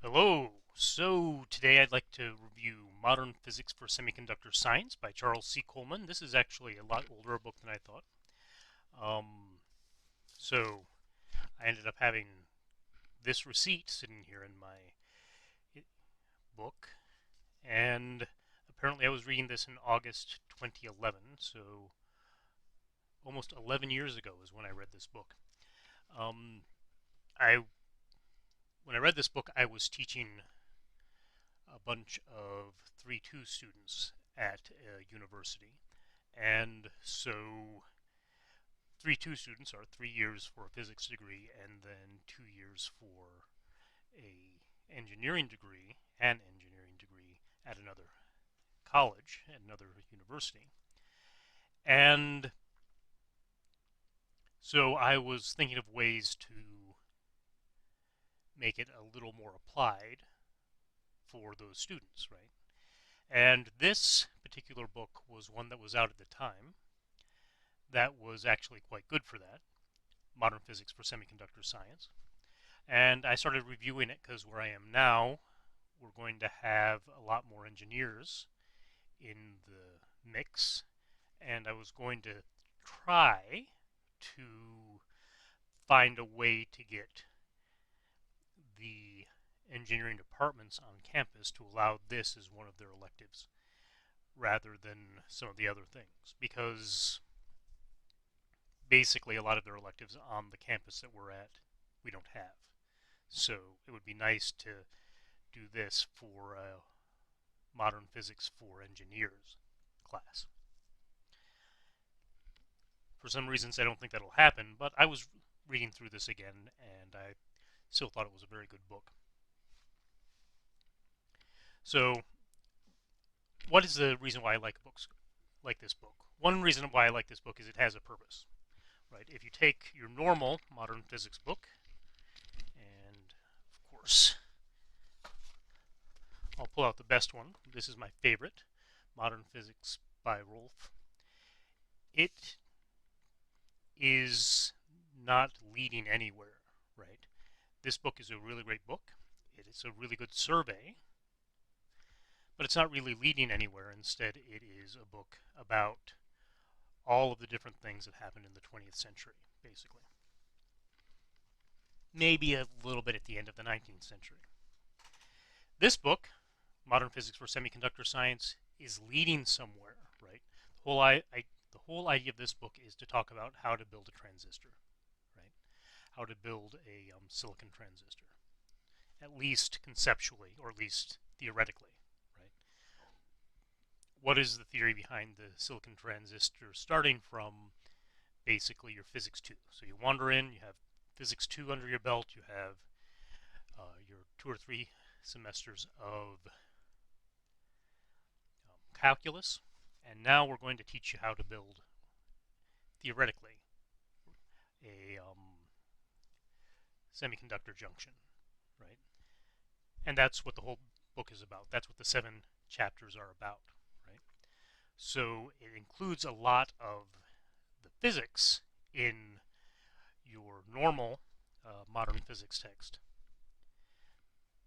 Hello. So today I'd like to review Modern Physics for Semiconductor Science by Charles C. Coleman. This is actually a lot older a book than I thought. Um, so I ended up having this receipt sitting here in my book, and apparently I was reading this in August 2011. So almost 11 years ago is when I read this book. Um, I when I read this book, I was teaching a bunch of 3-2 students at a university. And so 3-2 students are 3 years for a physics degree and then 2 years for a engineering degree, at another college, at another university. And so I was thinking of ways to make it a little more applied for those students, right? And this particular book was one that was out at the time that was actually quite good for that, Modern Physics for Semiconductor Science. And I started reviewing it because where I am now, we're going to have a lot more engineers in the mix, and I was going to try to find a way to get the engineering departments on campus to allow this as one of their electives rather than some of the other things, because basically a lot of their electives on the campus that we're at we don't have. So it would be nice to do this for a modern physics for engineers class. For some reasons I don't think that'll happen, but I was reading through this again and I still thought it was a very good book. So what is the reason why I like books like this book? One reason why I like this book is it has a purpose. Right? If you take your normal modern physics book, and of course, I'll pull out the best one. This is my favorite, Modern Physics by Rolf. It is not leading anywhere, right? This book is a really great book. It is a really good survey, but it's not really leading anywhere. Instead, it is a book about all of the different things that happened in the 20th century, basically. Maybe a little bit at the end of the 19th century. This book, Modern Physics for Semiconductor Science, is leading somewhere, right? The whole idea of this book is to talk about how to build a transistor, right? How to build a silicon transistor, at least conceptually, or at least theoretically, right? What is the theory behind the silicon transistor, starting from basically your physics 2? So you wander in, you have physics 2 under your belt, you have your 2 or 3 semesters of calculus, and now we're going to teach you how to build, theoretically, a semiconductor junction, right? And that's what the whole book is about. That's what the 7 chapters are about, right? So it includes a lot of the physics in your normal modern physics text,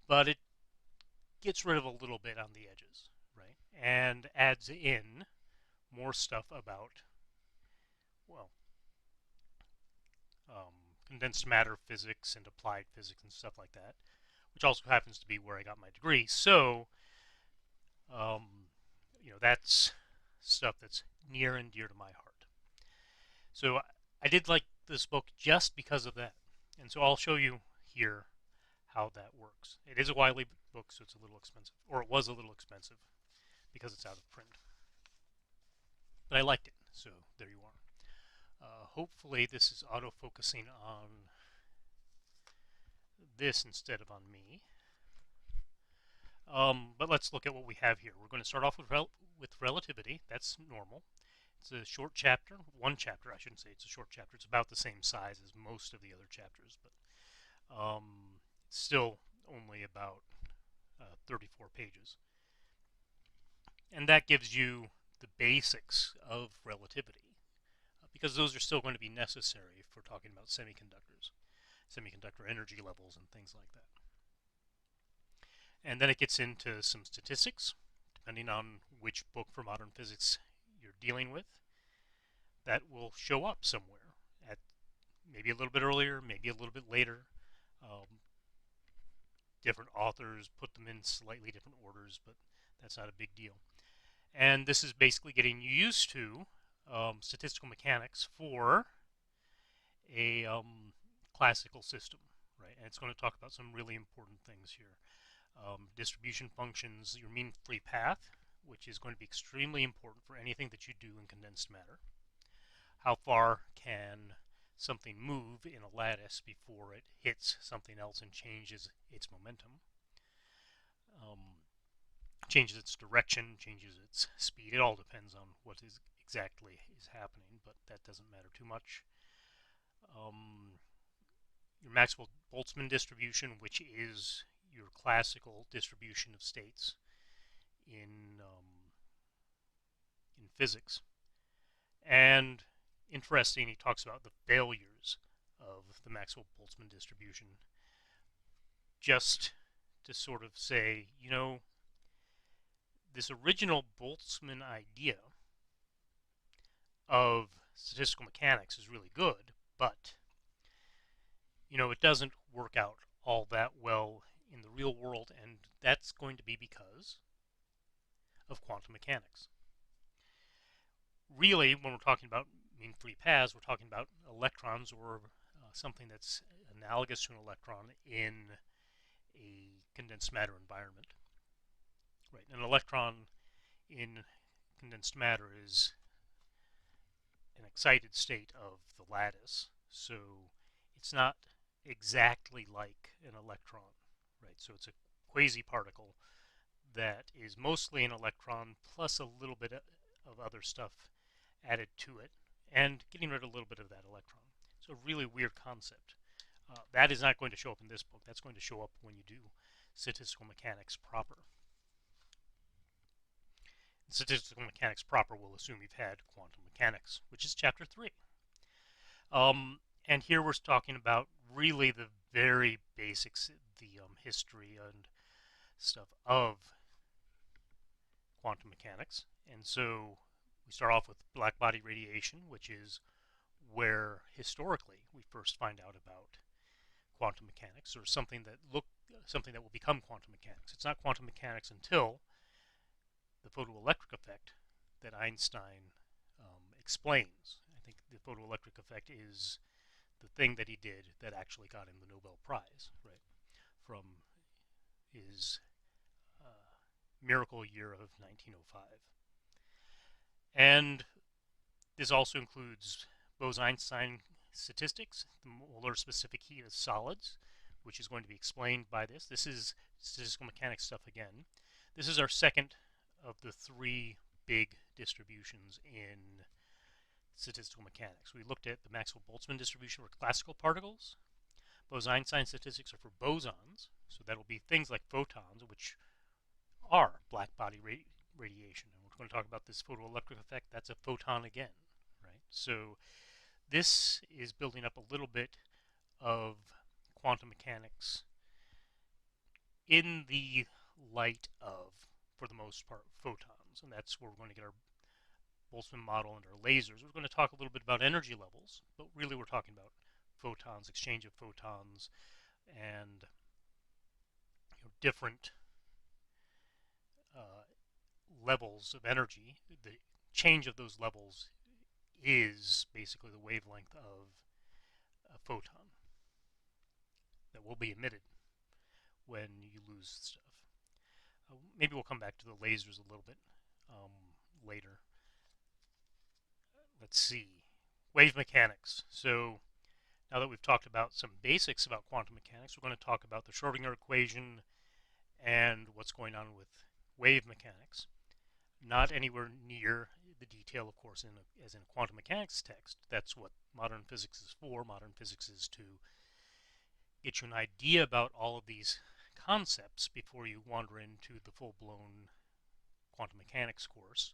but it gets rid of a little bit on the edges, right? And adds in more stuff about, well, condensed matter physics and applied physics and stuff like that, which also happens to be where I got my degree. So, um, that's stuff that's near and dear to my heart. So I did like this book just because of that. And so I'll show you here how that works. It is a Wiley book, so it's a little expensive, or it was a little expensive because it's out of print. But I liked it, so there you are. Hopefully this is auto-focusing on this instead of on me. But let's look at what we have here. We're going to start off with relativity. That's normal. It's a short chapter, one chapter, I shouldn't say it's a short chapter. It's about the same size as most of the other chapters, but it's still only about 34 pages. And that gives you the basics of relativity, because those are still going to be necessary if we're talking about semiconductors, semiconductor energy levels, and things like that. And then it gets into some statistics, depending on which book for modern physics you're dealing with, that will show up somewhere at maybe a little bit earlier, maybe a little bit later. Um, Different authors put them in slightly different orders, but that's not a big deal. And this is basically getting you used to statistical mechanics for a classical system, right? And it's going to talk about some really important things here. Distribution functions, your mean free path, which is going to be extremely important for anything that you do in condensed matter. How far can something move in a lattice before it hits something else and changes its momentum? Changes its direction, changes its speed. It all depends on what is exactly is happening, but that doesn't matter too much. Um, your Maxwell-Boltzmann distribution, which is your classical distribution of states in physics. And interesting, he talks about the failures of the Maxwell-Boltzmann distribution, just to sort of say, this original Boltzmann idea of statistical mechanics is really good, but it doesn't work out all that well in the real world, and that's going to be because of quantum mechanics. Really, when we're talking about mean free paths, we're talking about electrons or something that's analogous to an electron in a condensed matter environment. Right, an electron in condensed matter is an excited state of the lattice, so it's not exactly like an electron, right? So it's a quasi-particle that is mostly an electron plus a little bit of other stuff added to it and getting rid of a little bit of that electron. So a really weird concept. That is not going to show up in this book. That's going to show up when you do statistical mechanics proper. Statistical mechanics proper will assume you've had quantum mechanics, which is chapter 3. And here we're talking about really the very basics, the history and stuff of quantum mechanics. And so we start off with black body radiation, which is where historically we first find out about quantum mechanics, or something that will become quantum mechanics. It's not quantum mechanics until the photoelectric effect that Einstein explains. I think the photoelectric effect is the thing that he did that actually got him the Nobel Prize, right, from his miracle year of 1905. And this also includes Bose-Einstein statistics, the molar specific heat of solids, which is going to be explained by this. This is statistical mechanics stuff again. This is our second of the three big distributions in statistical mechanics. We looked at the Maxwell-Boltzmann distribution for classical particles. Bose-Einstein statistics are for bosons, so that'll be things like photons, which are black body radiation. And we're going to talk about this photoelectric effect. That's a photon again, right? So this is building up a little bit of quantum mechanics in the light of, for the most part, photons. And that's where we're going to get our Boltzmann model and our lasers. We're going to talk a little bit about energy levels, but really we're talking about photons, exchange of photons, and different levels of energy. The change of those levels is basically the wavelength of a photon that will be emitted when you lose stuff. Maybe we'll come back to the lasers a little bit later. Let's see. Wave mechanics. So now that we've talked about some basics about quantum mechanics, we're going to talk about the Schrodinger equation and what's going on with wave mechanics. Not anywhere near the detail, of course, as in a quantum mechanics text. That's what modern physics is for. Modern physics is to get you an idea about all of these concepts before you wander into the full-blown quantum mechanics course.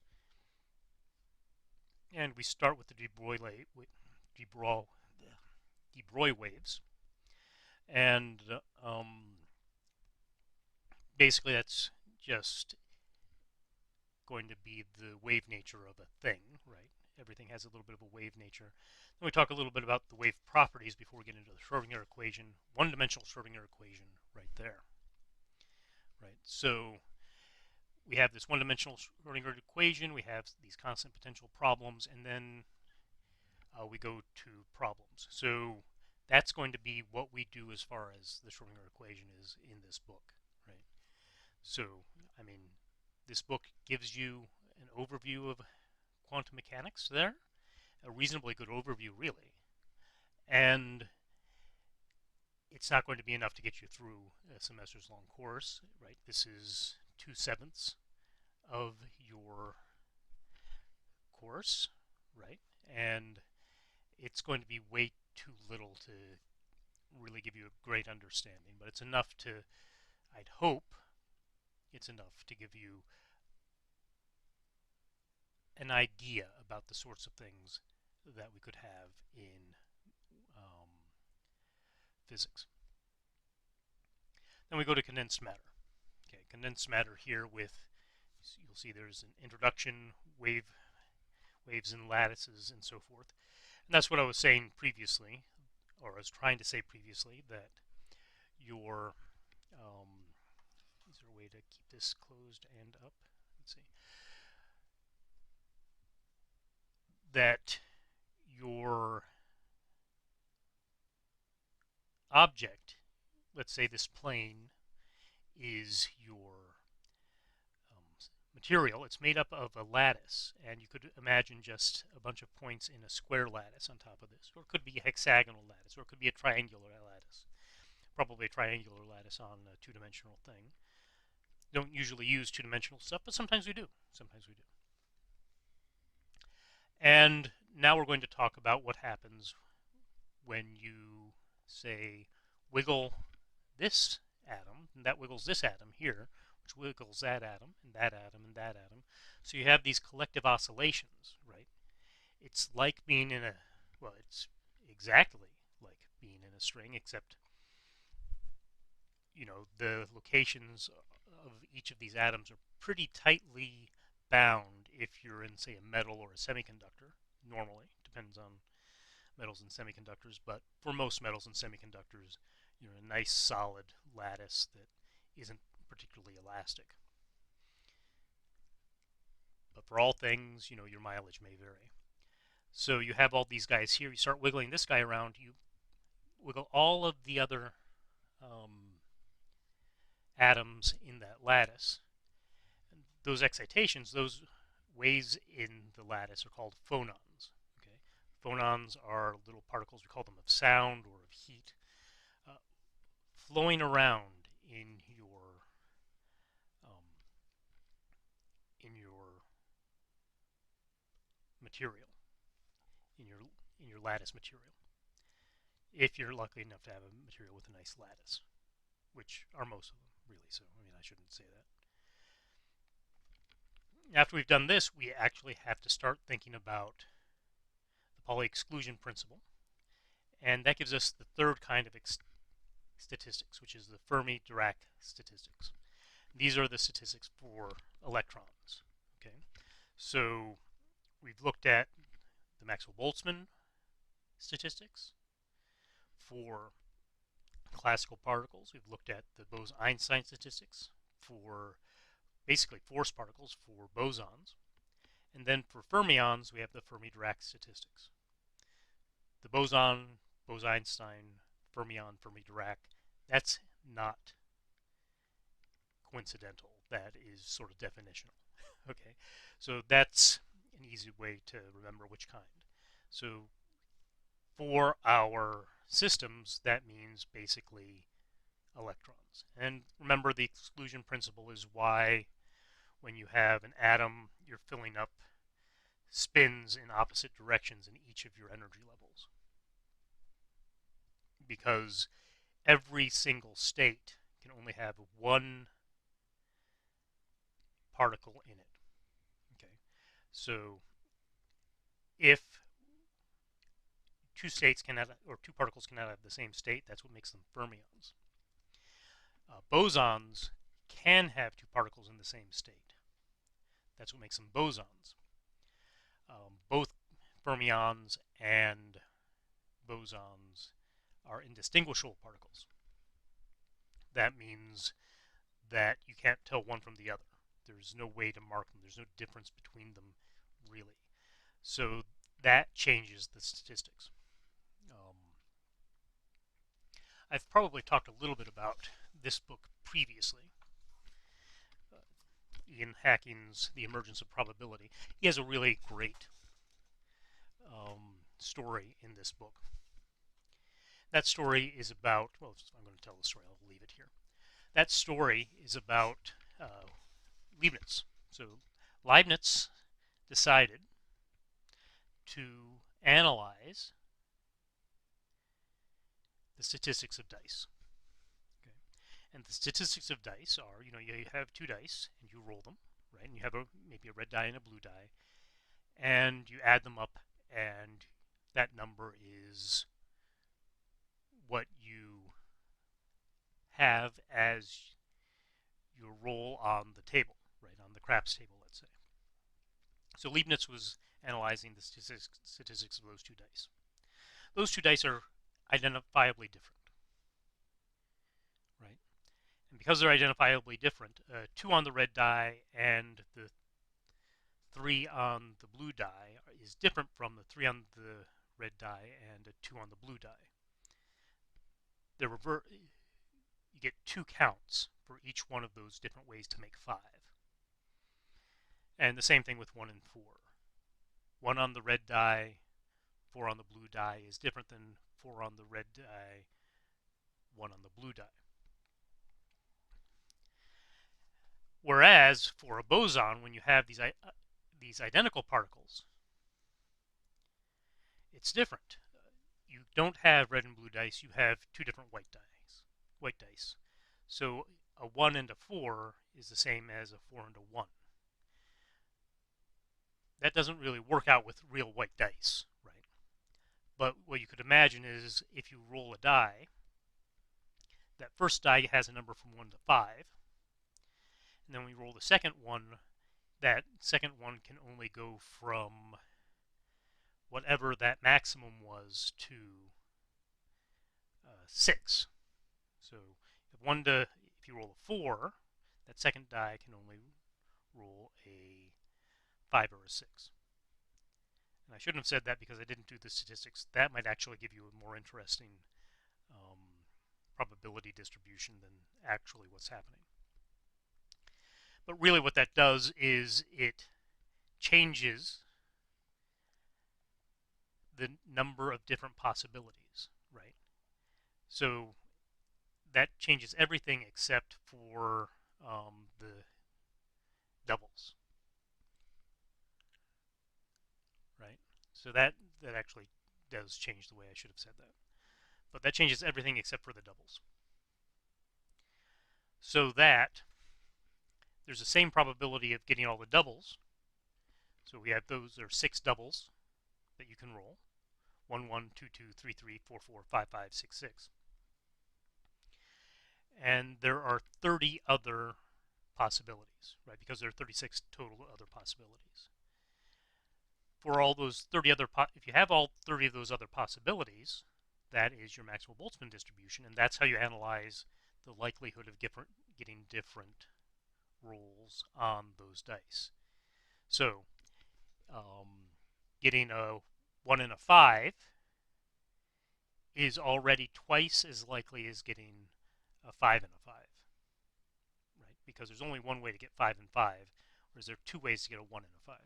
And we start with the de Broglie waves. And basically that's just going to be the wave nature of a thing, right? Everything has a little bit of a wave nature. Then we talk a little bit about the wave properties before we get into the Schrodinger equation, one-dimensional Schrodinger equation right there, right? So we have this one-dimensional Schrodinger equation, we have these constant potential problems, and then we go to problems. So that's going to be what we do as far as the Schrodinger equation is in this book, right? So, I mean, this book gives you an overview of quantum mechanics there, a reasonably good overview, really. And it's not going to be enough to get you through a semester's long course, right? This is 2/7 of your course, right? And it's going to be way too little to really give you a great understanding, but it's enough to, I'd hope, it's enough to give you an idea about the sorts of things that we could have in um, physics. Then we go to condensed matter. Okay, condensed matter here with, you'll see there's an introduction, waves and lattices and so forth. And that's what I was saying previously, or I was trying to say previously, that your, is there a way to keep this closed and up? Let's see. That your object, let's say this plane, is your material. It's made up of a lattice, and you could imagine just a bunch of points in a square lattice on top of this, or it could be a hexagonal lattice, or it could be a triangular lattice. Probably a triangular lattice on a two-dimensional thing. Don't usually use two-dimensional stuff, but sometimes we do. Sometimes we do. And now we're going to talk about what happens when you, say, wiggle this atom, and that wiggles this atom here, which wiggles that atom, and that atom, and that atom. So you have these collective oscillations, right? It's like being in a, well, it's exactly like being in a string, except, the locations of each of these atoms are pretty tightly bound if you're in, say, a metal or a semiconductor, normally. Depends on metals and semiconductors, but for most metals and semiconductors, a nice solid lattice that isn't particularly elastic. But for all things, your mileage may vary. So you have all these guys here. You start wiggling this guy around. You wiggle all of the other atoms in that lattice. And those excitations, those waves in the lattice are called phonons. Okay, phonons are little particles. We call them of sound or of heat, flowing around um, in your material, in your in your lattice material. If you're lucky enough to have a material with a nice lattice, which are most of them, really. So, I shouldn't say that. After we've done this, we actually have to start thinking about the Pauli exclusion principle, and that gives us the third kind of statistics, which is the Fermi-Dirac statistics. These are the statistics for electrons. Okay, so we've looked at the Maxwell-Boltzmann statistics for classical particles. We've looked at the Bose-Einstein statistics for basically force particles for bosons. And then for fermions, we have the Fermi-Dirac statistics. The boson, Bose-Einstein, fermion, Fermi-Dirac, that's not coincidental. That is sort of definitional. Okay, so that's an easy way to remember which kind. So for our systems, that means basically electrons. And remember, the exclusion principle is why when you have an atom, you're filling up spins in opposite directions in each of your energy levels. Because every single state can only have one particle in it. Okay, so if two states cannot, or two particles cannot have the same state, that's what makes them fermions. Bosons can have two particles in the same state. That's what makes them bosons. Both fermions and bosons are indistinguishable particles. That means that you can't tell one from the other. There's no way to mark them. There's no difference between them, really. So that changes the statistics. I've probably talked a little bit about this book previously. Ian Hacking's The Emergence of Probability. He has a really great story in this book. That story is about, well, I'm going to tell the story, I'll leave it here. That story is about Leibniz. So Leibniz decided to analyze the statistics of dice. Okay. And the statistics of dice are, you have two dice and you roll them, right? And you have maybe a red die and a blue die, and you add them up, and that number is what you have as your roll on the table, right, on the craps table, let's say. So Leibniz was analyzing the statistics of those two dice. Those two dice are identifiably different, right? And because they're identifiably different, 2 on the red die and the 3 on the blue die is different from the 3 on the red die and a 2 on the blue die. You get 2 counts for each one of those different ways to make 5. And the same thing with 1 and 4. 1 on the red die, 4 on the blue die is different than 4 on the red die, 1 on the blue die. Whereas for a boson, when you have these identical particles, it's different. You don't have red and blue dice, you have 2 different white dice. So a 1 and a 4 is the same as a 4 and a 1. That doesn't really work out with real white dice, right? But what you could imagine is if you roll a die, that first die has a number from 1 to 5, and then when you roll the second one, that second one can only go from whatever that maximum was to 6. So if you roll a 4, that second die can only roll a 5 or a 6. And I shouldn't have said that because I didn't do the statistics. That might actually give you a more interesting probability distribution than actually what's happening. But really what that does is it changes the number of different possibilities, right? So that changes everything except for the doubles, right? So that actually does change the way I should have said that. But that changes everything except for the doubles. So that there's the same probability of getting all the doubles. So we have there are 6 doubles that you can roll. 1, 1, 2, 2, 3, 3, 4, 4, 5, 5, 6, 6. And there are 30 other possibilities, right? Because there are 36 total other possibilities. For all those 30 other, if you have all 30 of those other possibilities, that is your Maxwell-Boltzmann distribution, and that's how you analyze the likelihood of getting different rolls on those dice. So, getting a 1 and a 5 is already twice as likely as getting a 5 and a 5, right? Because there's only one way to get 5 and 5, whereas there are 2 ways to get a 1 and a 5.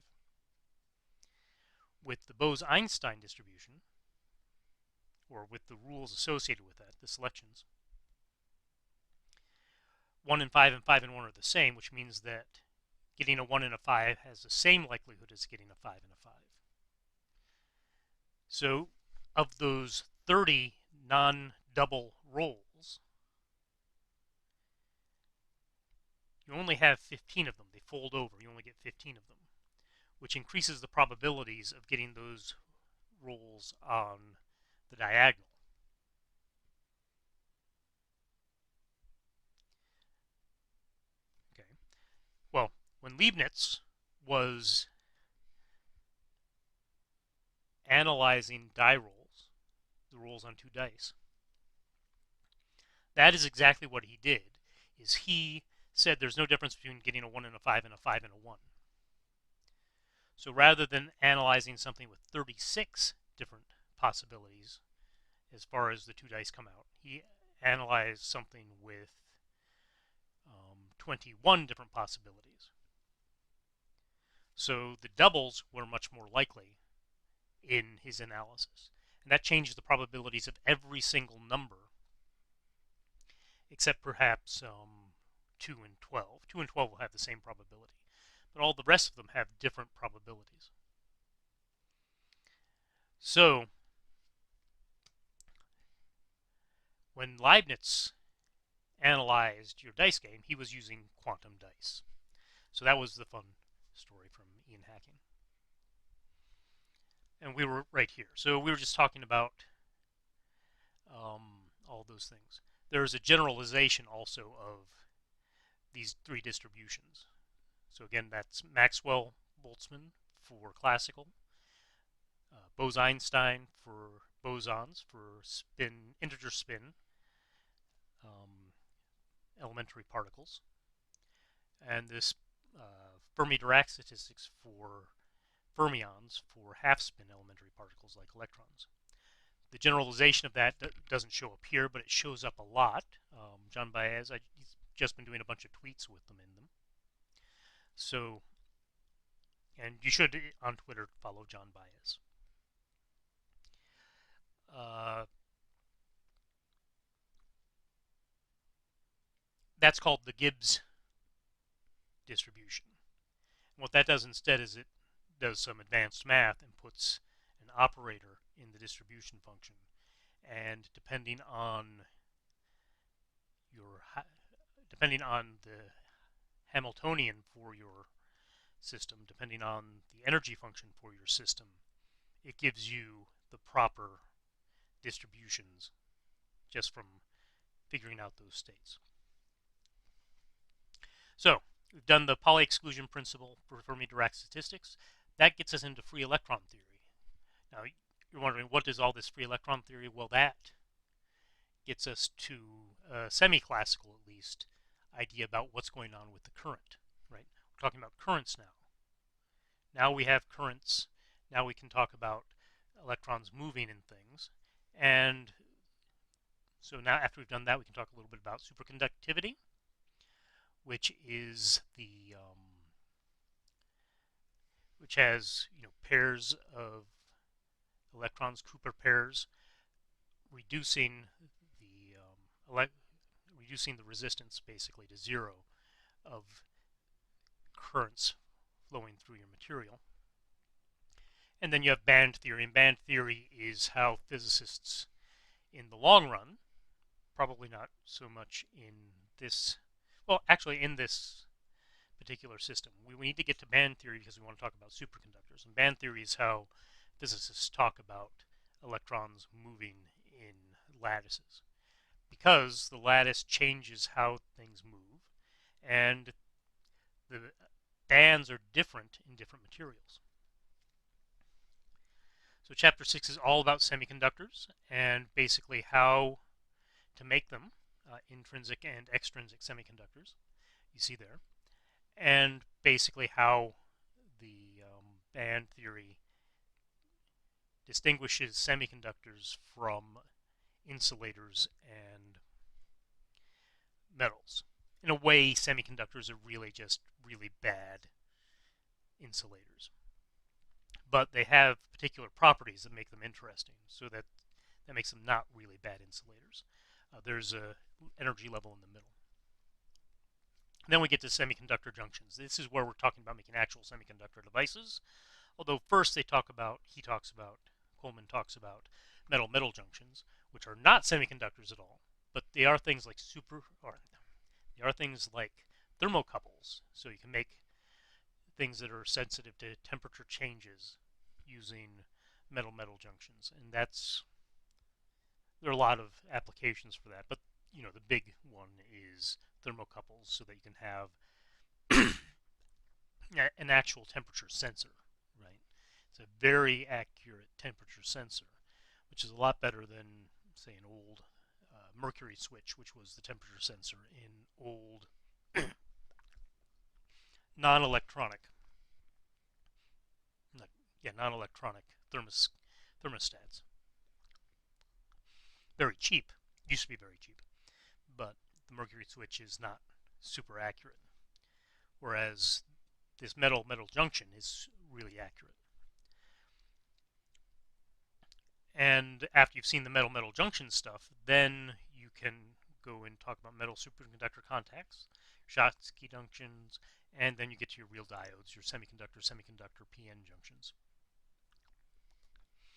With the Bose-Einstein distribution, or with the rules associated with that, the selections, 1 and 5 and 5 and 1 are the same, which means that getting a 1 and a 5 has the same likelihood as getting a 5 and a 5. So, of those 30 non-double rolls, you only have 15 of them. They fold over. You only get 15 of them, which increases the probabilities of getting those rolls on the diagonal. when Leibniz was analyzing die rolls, the rolls on two dice, that is exactly what he did. Is he said there's no difference between getting a 1 and a 5 and a 5 and a 1. So rather than analyzing something with 36 different possibilities as far as the two dice come out, he analyzed something with 21 different possibilities. So the doubles were much more likely in his analysis. And that changes the probabilities of every single number, except perhaps 2 and 12. 2 and 12 will have the same probability, but all the rest of them have different probabilities. So when Leibniz analyzed your dice game, he was using quantum dice. So that was the fun story from Ian Hacking. And we were right here. So we were just talking about all those things. There's a generalization also of these three distributions. So again, that's Maxwell-Boltzmann for classical, Bose-Einstein for bosons, for spin, integer spin, elementary particles, and this Fermi-Dirac statistics for fermions for half-spin elementary particles like electrons. The generalization of that doesn't show up here, but it shows up a lot. John Baez, he's just been doing a bunch of tweets with them in them. So, and you should on Twitter follow John Baez. That's called the Gibbs distribution. And what that does instead is it does some advanced math and puts an operator in the distribution function. And depending on the Hamiltonian for your system, depending on the energy function for your system, it gives you the proper distributions just from figuring out those states. So we've done the Pauli exclusion principle for Fermi-Dirac statistics. That gets us into free electron theory. Now you're wondering, what is all this free electron theory? Well, that gets us to a semi-classical, at least, idea about what's going on with the current, right? We're talking about currents now. Now we have currents. Now we can talk about electrons moving in things. And so now after we've done that, we can talk a little bit about superconductivity, which is the which has pairs of electrons, Cooper pairs, reducing the resistance basically to zero of currents flowing through your material. And then you have band theory, and band theory is how physicists in the long run, probably not so much in this, well, actually in this particular system, we need to get to band theory because we want to talk about superconductors. And band theory is how physicists talk about electrons moving in lattices, because the lattice changes how things move, and the bands are different in different materials. So chapter 6 is all about semiconductors and basically how to make them, intrinsic and extrinsic semiconductors, you see there, and basically how the band theory distinguishes semiconductors from insulators and metals. In a way, semiconductors are really just really bad insulators, but they have particular properties that make them interesting, so that makes them not really bad insulators. There's a energy level in the middle. And then we get to semiconductor junctions. This is where we're talking about making actual semiconductor devices. Although first Coleman talks about metal-metal junctions, which are not semiconductors at all, but they are things like thermocouples. So you can make things that are sensitive to temperature changes using metal-metal junctions, and there are a lot of applications for that. But the big one is thermocouples, so that you can have an actual temperature sensor, right? It's a very accurate temperature sensor, which is a lot better than, say, an old mercury switch, which was the temperature sensor in old non-electronic, non-electronic thermostats. Very cheap. Used to be very cheap, but the mercury switch is not super accurate. Whereas this metal junction is really accurate. And after you've seen the metal junction stuff, then you can go and talk about metal superconductor contacts, Schottky junctions, and then you get to your real diodes, your semiconductor PN junctions.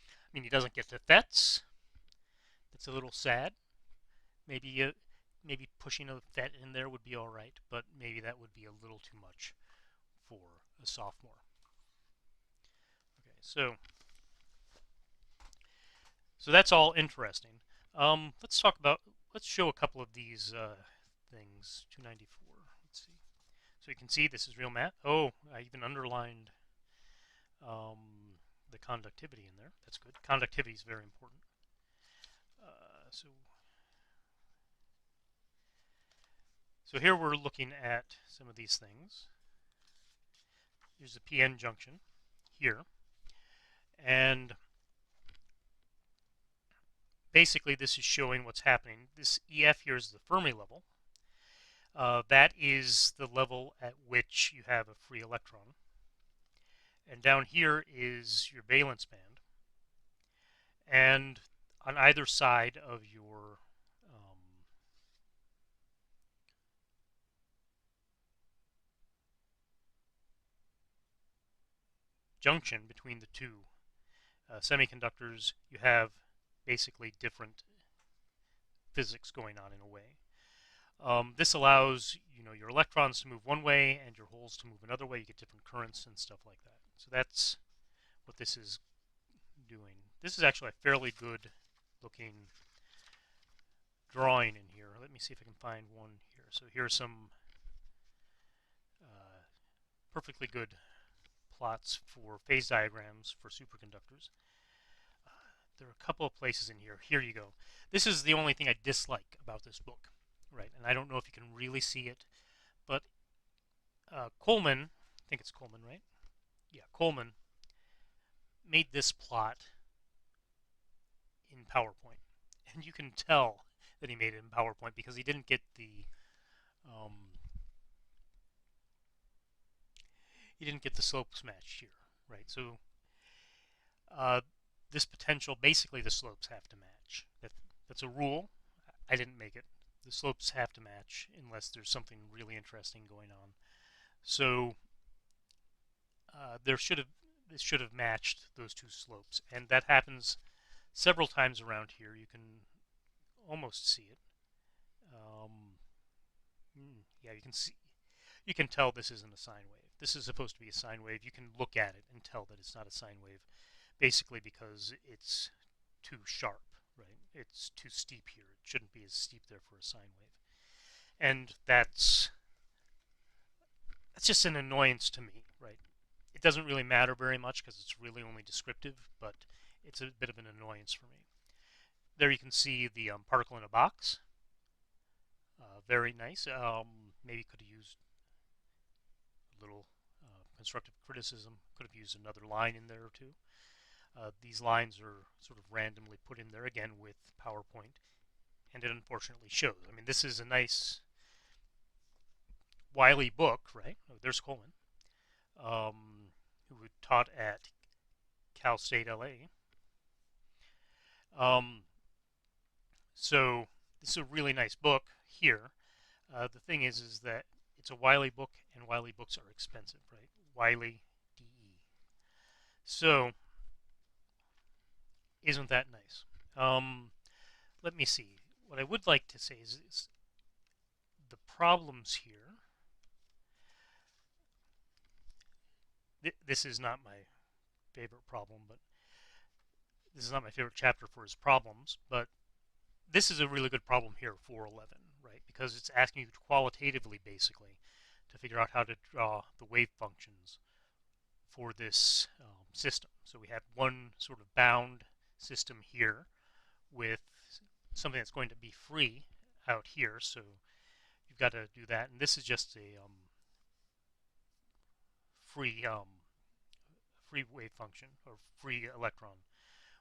I mean, he doesn't get to FETs. That's a little sad. Maybe pushing a FET in there would be all right, but maybe that would be a little too much for a sophomore. Okay, so that's all interesting. Let's show a couple of these things. 294. Let's see. So you can see this is real math. Oh, I even underlined the conductivity in there. That's good. Conductivity is very important. So here we're looking at some of these things. Here's the PN junction here. And basically this is showing what's happening. This EF here is the Fermi level. That is the level at which you have a free electron. And down here is your valence band. And on either side of your junction between the two semiconductors, you have basically different physics going on in a way. This allows your electrons to move one way and your holes to move another way. You get different currents and stuff like that. So that's what this is doing. This is actually a fairly good looking drawing in here. Let me see if I can find one here. So here's some perfectly good plots for phase diagrams for superconductors. There are a couple of places in here. Here you go. This is the only thing I dislike about this book, right? And I don't know if you can really see it, but Coleman, I think it's Coleman, right? Yeah, Coleman made this plot in PowerPoint, and you can tell that he made it in PowerPoint because he didn't get the slopes matched here, right? So this potential, basically the slopes have to match. That's a rule. I didn't make it. The slopes have to match unless there's something really interesting going on. So this should have matched those two slopes, and that happens several times around here. You can almost see it. Yeah, you can tell this isn't a sine wave. This is supposed to be a sine wave. You can look at it and tell that it's not a sine wave, basically because it's too sharp, right? It's too steep here. It shouldn't be as steep there for a sine wave. And that's just an annoyance to me, right? It doesn't really matter very much because it's really only descriptive, but it's a bit of an annoyance for me. There you can see the particle in a box. Very nice. Maybe could have used a little constructive criticism. Could have used another line in there or two. These lines are sort of randomly put in there, again, with PowerPoint, and it unfortunately shows. I mean, this is a nice, wily book, right? Oh, there's Coleman, who taught at Cal State LA. So this is a really nice book here. The thing is that it's a Wiley book, and Wiley books are expensive, right? Wiley DE. So isn't that nice? Let me see. What I would like to say is the problems here. This is not my favorite problem, but this is not my favorite chapter for his problems, but this is a really good problem here, 411, right? Because it's asking you qualitatively, basically, to figure out how to draw the wave functions for this system. So we have one sort of bound system here with something that's going to be free out here. So you've got to do that. And this is just a free free wave function or free electron,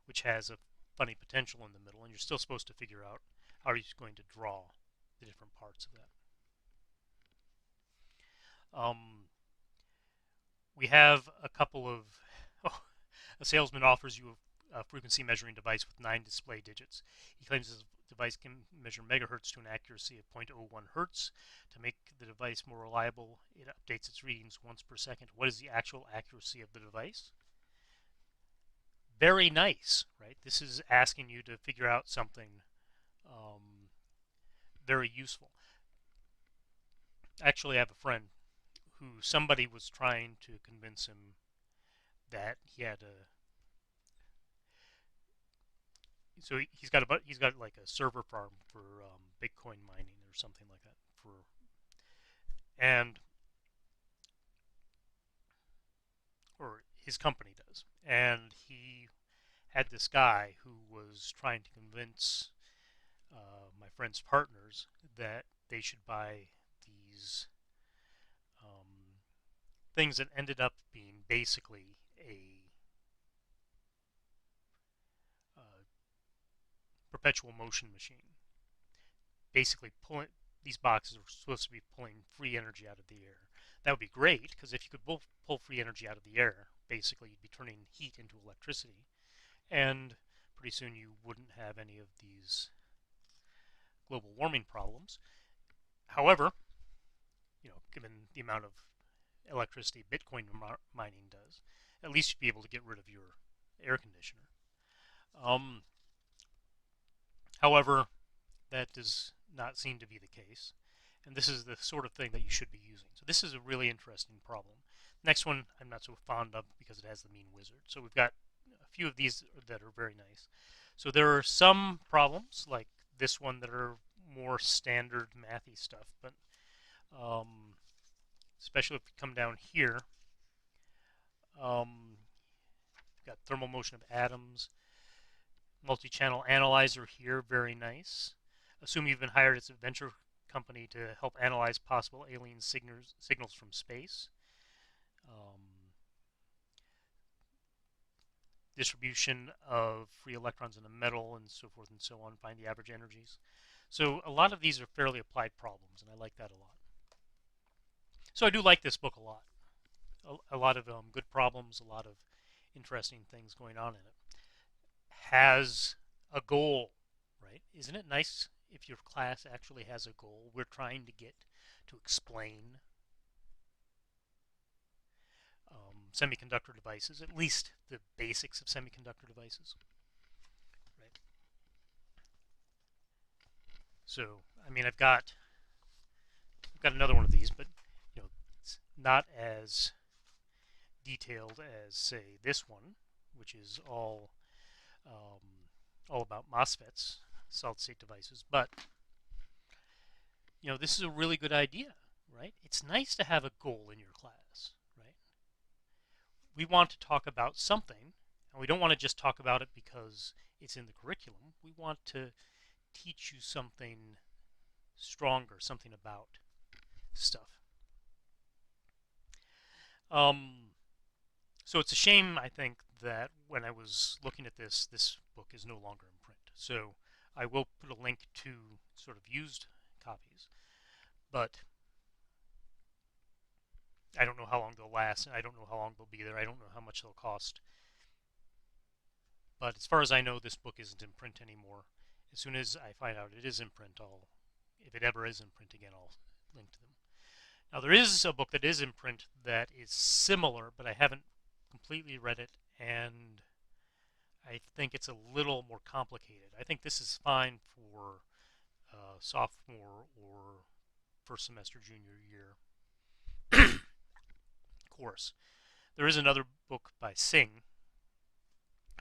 which has a funny potential in the middle. And you're still supposed to figure out how you're going to draw the different parts of that. We have a couple of, oh, a salesman offers you a frequency measuring device with 9 display digits. He claims his device can measure megahertz to an accuracy of 0.01 hertz. To make the device more reliable, it updates its readings once per second. What is the actual accuracy of the device? Very nice, right? This is asking you to figure out something very useful. Actually, I have a friend who somebody was trying to convince him that he had a. So he's got like a server farm for Bitcoin mining or something like that and or his company does, and he had this guy who was trying to convince my friend's partners that they should buy these things that ended up being basically a perpetual motion machine. Basically, these boxes are supposed to be pulling free energy out of the air. That would be great because if you could pull free energy out of the air, basically you'd be turning heat into electricity, and pretty soon you wouldn't have any of these global warming problems. However, given the amount of electricity Bitcoin mining does, at least you'd be able to get rid of your air conditioner. However, that does not seem to be the case, and this is the sort of thing that you should be using. So this is a really interesting problem. Next one I'm not so fond of because it has the mean wizard. So we've got a few of these that are very nice. So there are some problems like this one that are more standard mathy stuff, but especially if you come down here, you've got thermal motion of atoms, multi-channel analyzer here, very nice. Assume you've been hired as a venture company to help analyze possible alien signals from space. Distribution of free electrons in a metal and so forth and so on, find the average energies. So a lot of these are fairly applied problems, and I like that a lot. So I do like this book a lot. A lot of good problems, a lot of interesting things going on in it. Has a goal, right? Isn't it nice if your class actually has a goal? We're trying to get to explain semiconductor devices, at least the basics of semiconductor devices, right? So, I mean, I've got another one of these, but it's not as detailed as say this one, which is all about MOSFETs, solid state devices. But this is a really good idea, right? It's nice to have a goal in your class, right? We want to talk about something, and we don't want to just talk about it because it's in the curriculum. We want to teach you something stronger, something about stuff. So it's a shame, I think, that when I was looking at this book is no longer in print. So I will put a link to sort of used copies, but I don't know how long they'll last, and I don't know how long they'll be there. I don't know how much they'll cost. But as far as I know, this book isn't in print anymore. As soon as I find out it is in print, if it ever is in print again, I'll link to them. Now, there is a book that is in print that is similar, but I haven't completely read it, and I think it's a little more complicated. I think this is fine for sophomore or first semester junior year course. There is another book by Singh,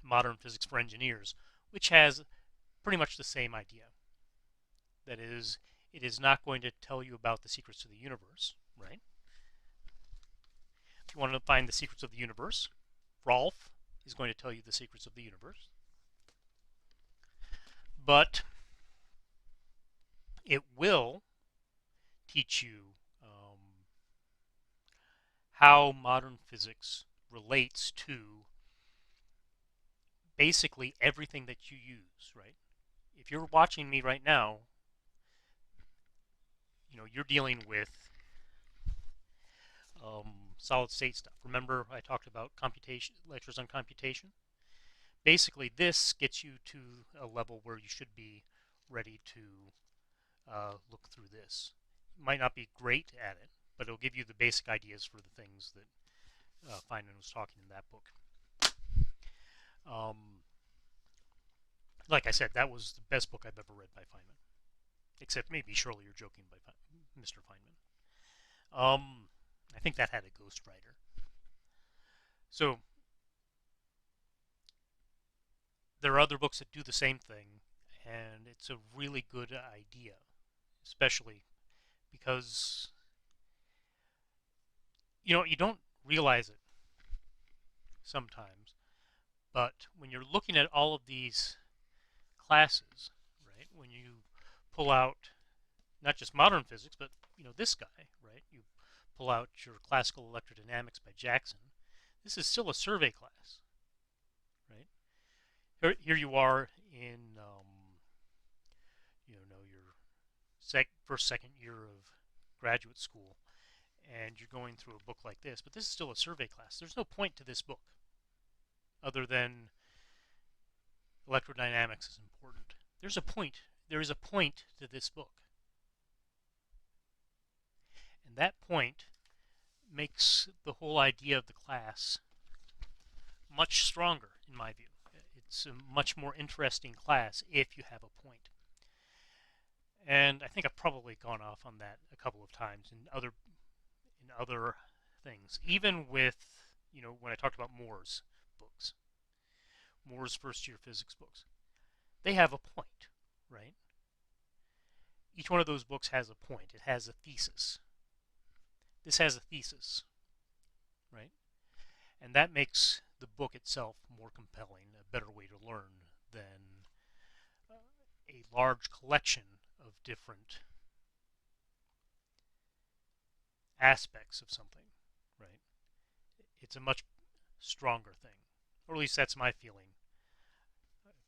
Modern Physics for Engineers, which has pretty much the same idea. That is, it is not going to tell you about the secrets of the universe, right? If you want to find the secrets of the universe, Rolf is going to tell you the secrets of the universe. But it will teach you how modern physics relates to basically everything that you use, right? If you're watching me right now, you're dealing with solid state stuff. Remember I talked about computation, lectures on computation? Basically, this gets you to a level where you should be ready to look through this. You might not be great at it, but it'll give you the basic ideas for the things that Feynman was talking in that book. Um, like I said, that was the best book I've ever read by Feynman, except maybe Surely You're Joking by Mr. Feynman. I think that had a ghostwriter. So there are other books that do the same thing, and it's a really good idea, especially because you don't realize it sometimes, but when you're looking at all of these classes, right? When you pull out not just modern physics, but this guy, right? You pull out your classical electrodynamics by Jackson. This is still a survey class, right? Here you are in your first, second year of graduate school, and you're going through a book like this, but this is still a survey class. There's no point to this book other than electrodynamics is important. There's a point. There is a point to this book. And that point makes the whole idea of the class much stronger, in my view. It's a much more interesting class if you have a point. And I think I've probably gone off on that a couple of times in other things. Even with, when I talked about Moore's books, Moore's first year physics books, they have a point, right? Each one of those books has a point. It has a thesis. This has a thesis, right? And that makes the book itself more compelling, a better way to learn than a large collection of different aspects of something, right? It's a much stronger thing, or at least that's my feeling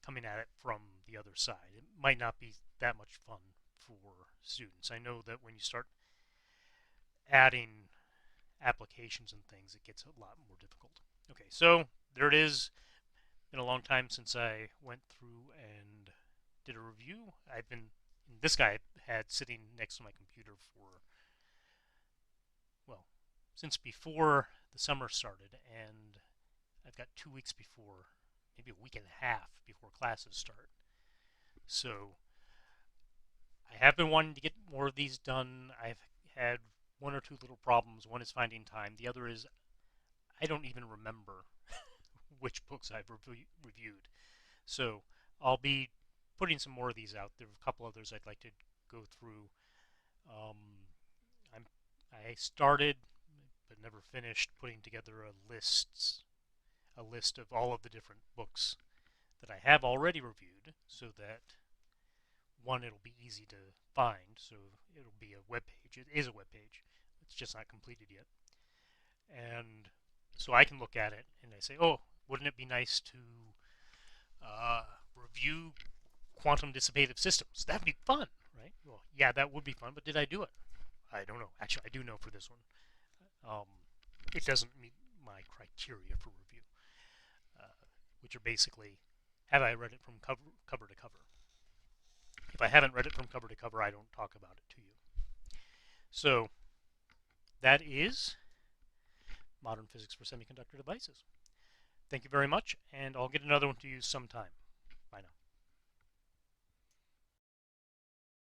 coming at it from the other side. It might not be that much fun for students. I know that when you start adding applications and things, it gets a lot more difficult. Okay, so there it is. Been a long time since I went through and did a review. This guy I had sitting next to my computer for, well, since before the summer started, and I've got 2 weeks before, maybe a week and a half before classes start. So I have been wanting to get more of these done. I've had one or two little problems. One is finding time. The other is I don't even remember which books I've reviewed. So I'll be putting some more of these out. There are a couple others I'd like to go through. I started but never finished putting together a list of all of the different books that I have already reviewed, so that one, it'll be easy to find. So it'll be a web page. It is a web page. It's just not completed yet. And so I can look at it and I say, oh, wouldn't it be nice to review quantum dissipative systems? That'd be fun, right? Well, yeah, that would be fun, but did I do it? I don't know. Actually, I do know for this one. It doesn't meet my criteria for review, which are basically, have I read it from cover to cover? If I haven't read it from cover to cover, I don't talk about it to you. So that is Modern Physics for Semiconductor Devices. Thank you very much, and I'll get another one to you sometime. Bye now.